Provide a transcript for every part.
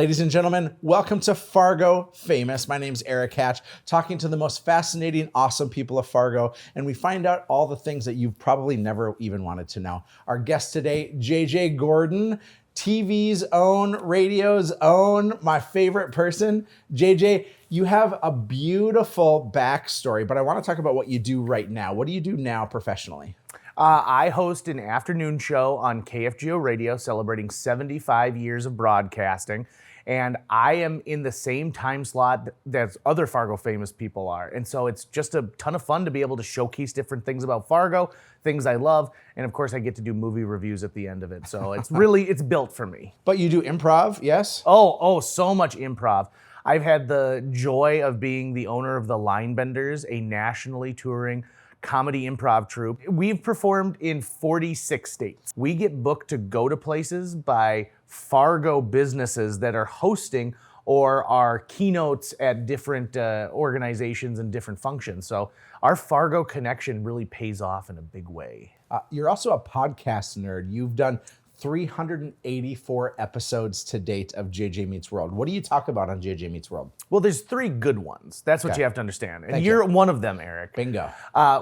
Ladies and gentlemen, welcome to Fargo Famous. My name's Erik talking to the most fascinating, awesome people of Fargo, and we find out all the things that you've probably never even wanted to know. Our guest today, JJ Gordon, TV's own, radio's own, my favorite person. JJ, you have a beautiful backstory, but I want to talk about what you do right now. What do you do now professionally? I host an afternoon show on KFGO radio celebrating 75 years of broadcasting, and I am in the same time slot that other Fargo famous people are. And so it's just a ton of fun to be able to showcase different things about Fargo, things I love, and of course I get to do movie reviews at the end of it. So it's really, it's built for me. But you do improv, yes? Oh, so much improv. I've had the joy of being the owner of the LineBenders, a nationally touring comedy improv troupe. We've performed in 46 states. We get booked to go to places by Fargo businesses that are hosting or are keynotes at different organizations and different functions. So our Fargo connection really pays off in a big way. You're also a podcast nerd. You've done 384 episodes to date of JJ Meets World. What do you talk about on JJ Meets World? Well, there's 3 good ones. That's what you have to understand. And Thank you're you. one of them, Erik. Bingo.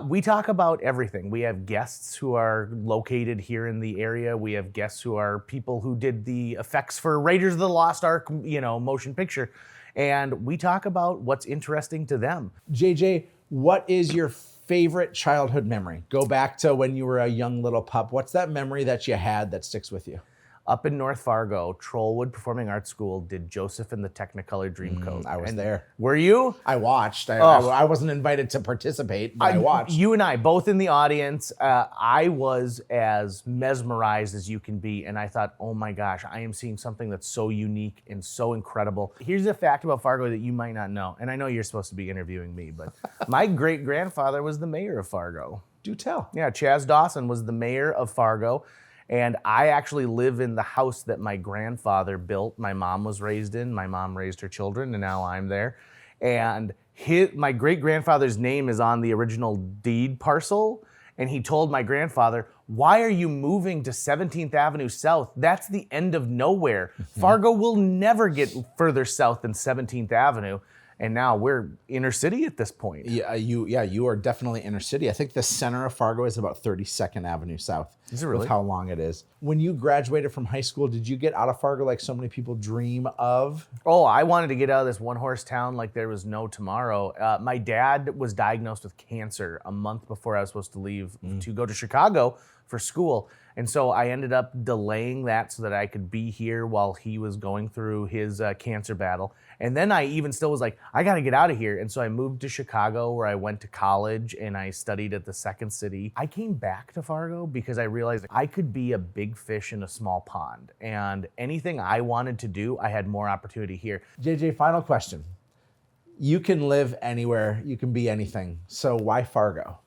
We talk about everything. We have guests who are located here in the area. We have guests who are people who did the effects for Raiders of the Lost Ark, motion picture. And we talk about what's interesting to them. JJ, what is your favorite childhood memory? Go back to when you were a young little pup. What's that memory that you had that sticks with you? Up in North Fargo, Trollwood Performing Arts School did Joseph and the Technicolor Dreamcoat. I was there. Were you? I watched. I wasn't invited to participate, but I watched. You and I, both in the audience, I was as mesmerized as you can be, and I thought, oh my gosh, I am seeing something that's so unique and so incredible. Here's a fact about Fargo that you might not know, and I know you're supposed to be interviewing me, but my great-grandfather was the mayor of Fargo. Do tell. Yeah, Chaz Dawson was the mayor of Fargo. And I actually live in the house that my grandfather built. My mom was raised in. My mom raised her children, and now I'm there. And my great-grandfather's name is on the original deed parcel. And he told my grandfather, why are you moving to 17th Avenue South? That's the end of nowhere. Fargo will never get further south than 17th Avenue. And now we're inner city at this point. Yeah, you are definitely inner city. I think the center of Fargo is about 32nd Avenue South. Is it really? With how long it is. When you graduated from high school, did you get out of Fargo like so many people dream of? Oh, I wanted to get out of this one-horse town like there was no tomorrow. My dad was diagnosed with cancer a month before I was supposed to leave to go to Chicago for school. And so I ended up delaying that so that I could be here while he was going through his cancer battle. And then I even still was like, I got to get out of here. And so I moved to Chicago where I went to college and I studied at the Second City. I came back to Fargo because I realized I could be a big fish in a small pond. And anything I wanted to do, I had more opportunity here. JJ, final question. You can live anywhere. You can be anything. So why Fargo?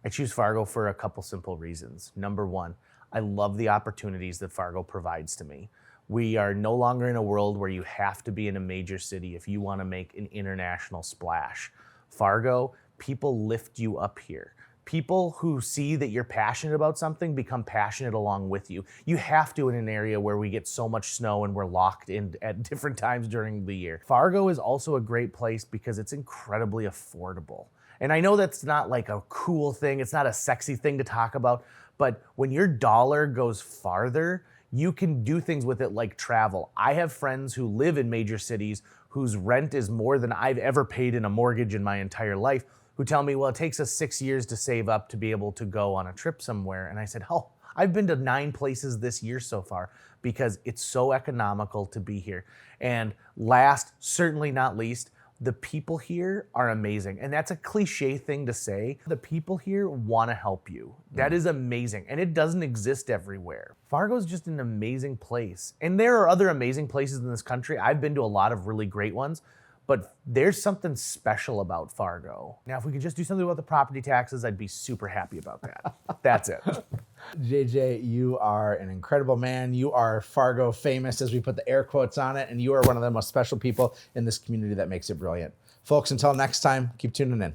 I choose Fargo for a couple simple reasons. Number one, I love the opportunities that Fargo provides to me. We are no longer in a world where you have to be in a major city if you want to make an international splash. Fargo, people lift you up here. People who see that you're passionate about something become passionate along with you. You have to in an area where we get so much snow and we're locked in at different times during the year. Fargo is also a great place because it's incredibly affordable. And I know that's not like a cool thing, it's not a sexy thing to talk about, but when your dollar goes farther, you can do things with it like travel. I have friends who live in major cities whose rent is more than I've ever paid in a mortgage in my entire life, who tell me, well, it takes us 6 years to save up to be able to go on a trip somewhere. And I said, oh, I've been to 9 places this year so far because it's so economical to be here. And last, certainly not least, the people here are amazing. And that's a cliche thing to say. The people here want to help you. That is amazing. And it doesn't exist everywhere. Fargo is just an amazing place. And there are other amazing places in this country. I've been to a lot of really great ones, but there's something special about Fargo. Now, if we could just do something about the property taxes, I'd be super happy about that. That's it. JJ, you are an incredible man. You are Fargo famous, as we put the air quotes on it, and you are one of the most special people in this community that makes it brilliant. Folks, until next time, keep tuning in.